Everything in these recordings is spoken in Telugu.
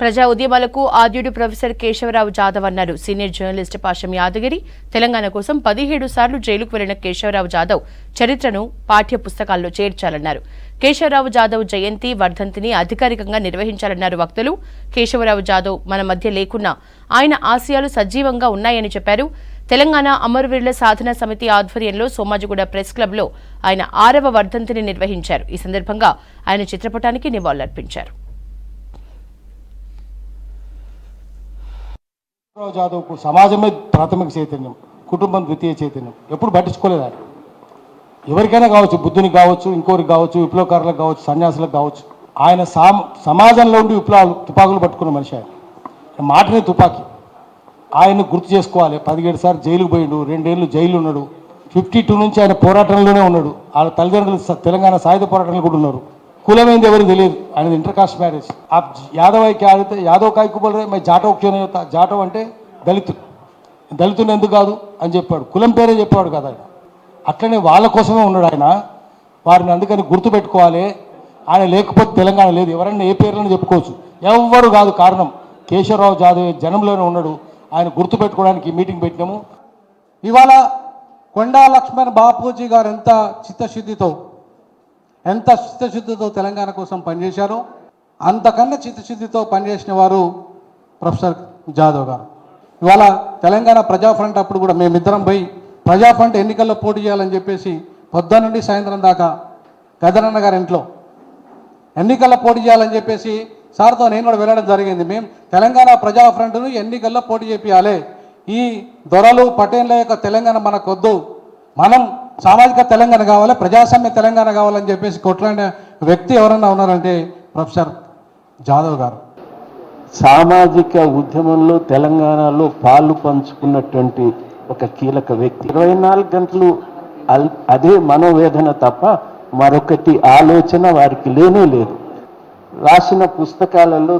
ప్రజా ఉద్యమాలకు ఆద్యుడు ప్రొఫెసర్ కేశవరావు జాదవ్ అన్నారు. సీనియర్ జర్నలిస్ట్ పాషం యాదగిరి తెలంగాణ కోసం 17 సార్లు జైలుకు వెళ్లిన కేశవరావు జాదవ్ చరిత్రను పాఠ్య పుస్తకాల్లో చేర్చాలన్నారు. కేశవరావు జాదవ్ జయంతి వర్ధంతిని అధికారికంగా నిర్వహించాలన్నారు వక్తలు. కేశవరావు జాదవ్ మన మధ్య లేకున్నా ఆయన ఆశయాలు సజీవంగా ఉన్నాయని చెప్పారు. తెలంగాణ అమరవీరుల సాధన సమితి ఆధ్వర్యంలో సోమాజిగూడ ప్రెస్ క్లబ్ లో ఆయన 6వ వర్ధంతిని నిర్వహించారు. ఈ సందర్భంగా ఆయన చిత్రపటానికి నివాళులర్పించారు. జాదవ్కు సమాజమే ప్రాథమిక చైతన్యం, కుటుంబం ద్వితీయ చైతన్యం. ఎప్పుడు పట్టించుకోలేదు ఆయన. ఎవరికైనా కావచ్చు, బుద్ధునికి కావచ్చు, ఇంకోరికి కావచ్చు, విప్లవకారులకు కావచ్చు, సన్యాసులకు కావచ్చు. ఆయన సమాజంలో ఉండి తుపాకులు పట్టుకున్న మనిషి. ఆయన మాటనే తుపాకీ. ఆయన్ని గుర్తు చేసుకోవాలి. 17 సార్లు జైలుకు పోయిండు, 2 ఏళ్ళు జైలు ఉన్నాడు. 52 నుంచి ఆయన పోరాటంలోనే ఉన్నాడు. వాళ్ళ తల్లిదండ్రులు తెలంగాణ సాయుధ పోరాటంలో కూడా ఉన్నారు. కులమైంది ఎవరికి తెలియదు. ఆయనది ఇంటర్ కాస్ట్ మ్యారేజ్. ఆ యాదవ్ అయితే యాదవ్ కాయకు బోలరే మై జాటవ్ క్యూ नहीं होता. జాటవ్ అంటే దళితుని ఎందుకు కాదు అని చెప్పాడు. కులం పేరే చెప్పాడు కదా ఆయన. అట్లనే వాళ్ళ కోసమే ఉన్నాడు ఆయన. వారిని అందుకని గుర్తుపెట్టుకోవాలి. ఆయన లేకపోతే తెలంగాణ లేదు. ఎవరన్నా ఏ పేర్లను చెప్పుకోవచ్చు, ఎవ్వరు కాదు కారణం. కేశవరావు జాదవ్ జనంలోనే ఉన్నాడు. ఆయన గుర్తుపెట్టుకోవడానికి మీటింగ్ పెట్టినాము. ఇవాళ కొండా లక్ష్మణ్ బాపూజీ గారు ఎంత చిత్తశుద్ధితో తెలంగాణ కోసం పనిచేశారో అంతకన్నా చిత్తశుద్ధితో పనిచేసిన వారు ప్రొఫెసర్ జాదవ్ గారు. ఇవాళ తెలంగాణ ప్రజా ఫ్రంట్ అప్పుడు కూడా మేమిద్దరం పోయి ప్రజా ఫ్రంట్ ఎన్నికల్లో పోటీ చేయాలని చెప్పేసి పొద్దున్న నుండి సాయంత్రం దాకా గదనన్న గారి ఇంట్లో ఎన్నికల్లో పోటీ చేయాలని చెప్పేసి సార్తో నేను కూడా వెళ్ళడం జరిగింది. మేము తెలంగాణ ప్రజా ఫ్రంట్ను ఎన్నికల్లో పోటీ చేయాలి. ఈ దొరలు పటేన్ల యొక్క తెలంగాణ మనకొద్దు, మనం సామాజిక తెలంగాణ కావాలి, ప్రజాస్వామ్య తెలంగాణ కావాలని చెప్పేసి కొట్లాడిన వ్యక్తి ఎవరన్నా ఉన్నారంటే ప్రొఫెసర్ జాదవ్ గారు. సామాజిక ఉద్యమంలో తెలంగాణలో పాలు పంచుకున్నటువంటి ఒక కీలక వ్యక్తి. 24 గంటలు అదే మనోవేదన తప్ప మరొకటి ఆలోచన వారికి లేనే లేదు. రాసిన పుస్తకాలలో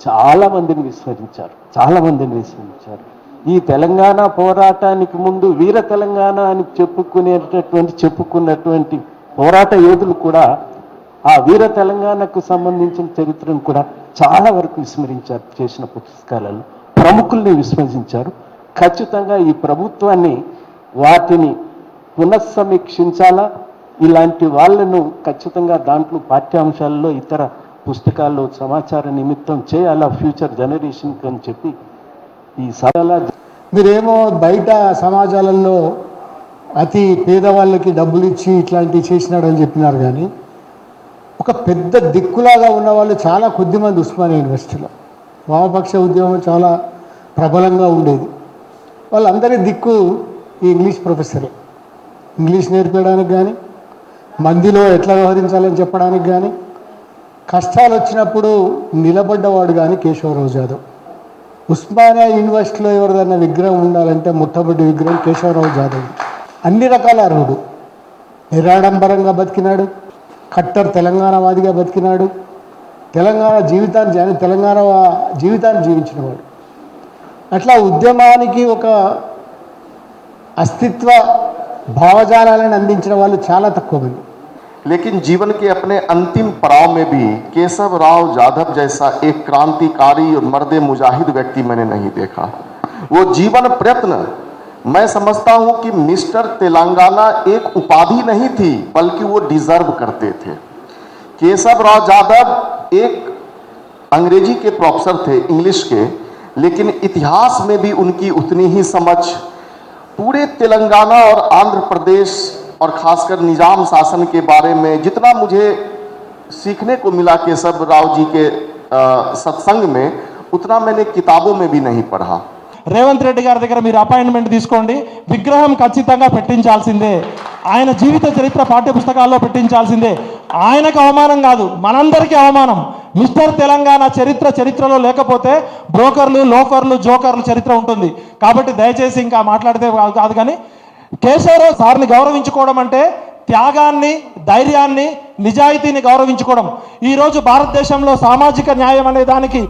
చాలా మందిని విస్మరించారు. ఈ తెలంగాణ పోరాటానికి ముందు వీర తెలంగాణ అని చెప్పుకున్నటువంటి పోరాట యోధులు కూడా ఆ వీర తెలంగాణకు సంబంధించిన చరిత్రను కూడా చాలా వరకు విస్మరించారు. చేసిన పుస్తకాలలో ప్రముఖుల్ని విస్మరించారు. ఖచ్చితంగా ఈ ప్రభుత్వాన్ని వాటిని పునఃసమీక్షించాలా. ఇలాంటి వాళ్ళను ఖచ్చితంగా దాంట్లో పాఠ్యాంశాలలో ఇతర పుస్తకాల్లో సమాచార నిమిత్తం చేయాలా ఫ్యూచర్ జనరేషన్కి అని చెప్పి ఈ సభలో. మీరేమో బయట సమాజాలలో అతి పేదవాళ్ళకి డబ్బులు ఇచ్చి ఇట్లాంటివి చేసినాడు అని చెప్పినారు, కానీ ఒక పెద్ద దిక్కులాగా ఉన్నవాళ్ళు చాలా కొద్దిమంది ఉస్మానియా యూనివర్సిటీలో. వామపక్ష ఉద్యమం చాలా ప్రబలంగా ఉండేది. వాళ్ళందరి దిక్కు ఈ ఇంగ్లీష్ ప్రొఫెసరే. ఇంగ్లీష్ నేర్పడానికి కానీ, మందిలో ఎట్లా వ్యవహరించాలని చెప్పడానికి కానీ, కష్టాలు వచ్చినప్పుడు నిలబడ్డవాడు కానీ కేశవరావు జాదవ్. ఉస్మానియా యూనివర్సిటీలో ఎవరిదన్నా విగ్రహం ఉండాలంటే మొట్టమొదటి విగ్రహం కేశవరావు జాదవ్. అన్ని రకాల అర్హుడు. నిరాడంబరంగా బతికినాడు, కట్టర్ తెలంగాణవాదిగా బతికినాడు, తెలంగాణ జీవితాన్ని జీవించినవాడు. అట్లా ఉద్యమానికి ఒక అస్తిత్వ భావజాలాలను అందించిన వాళ్ళు చాలా తక్కువ మంది. लेकिन जीवन के अपने अंतिम पड़ाव में भी केशवराव जाधव जैसा एक क्रांतिकारी और मर्द मुजाहिद व्यक्ति मैंने नहीं देखा. वो जीवन प्रयत्न, मैं समझता हूं कि मिस्टर तेलंगाना एक उपाधि नहीं थी, बल्कि वो डिजर्व करते थे. केशवराव जाधव एक अंग्रेजी के प्रोफेसर थे, इंग्लिश के, लेकिन इतिहास में भी उनकी उतनी ही समझ. पूरे तेलंगाना और आंध्र प्रदेश और खासकर निजाम शासन के बारे में जितना मुझे सीखने को मिला केशवराव जी के सत्संग में, उतना मैंने किताबों में भी नहीं पढ़ा. రేవంత్ రెడ్డి గారి దగ్గర మీరు అపాయింట్మెంట్ తీసుకోండి. విగ్రహం ఖచ్చితంగా పెట్టించాల్సిందే. ఆయన జీవిత చరిత్ర పాఠ్య పుస్తకాల్లో పెట్టించాల్సిందే. ఆయనకు అవమానం కాదు, మనందరికీ అవమానం. మిస్టర్ తెలంగాణ చరిత్రలో లేకపోతే బ్రోకర్లు, లోఫర్లు, జోకర్లు చరిత్ర ఉంటుంది. కాబట్టి దయచేసి ఇంకా మాట్లాడితే కాదు, కానీ కేశవరావు సార్ని గౌరవించుకోవడం అంటే త్యాగాన్ని, ధైర్యాన్ని, నిజాయితీని గౌరవించుకోవడం. ఈరోజు భారతదేశంలో సామాజిక న్యాయం అనే దానికి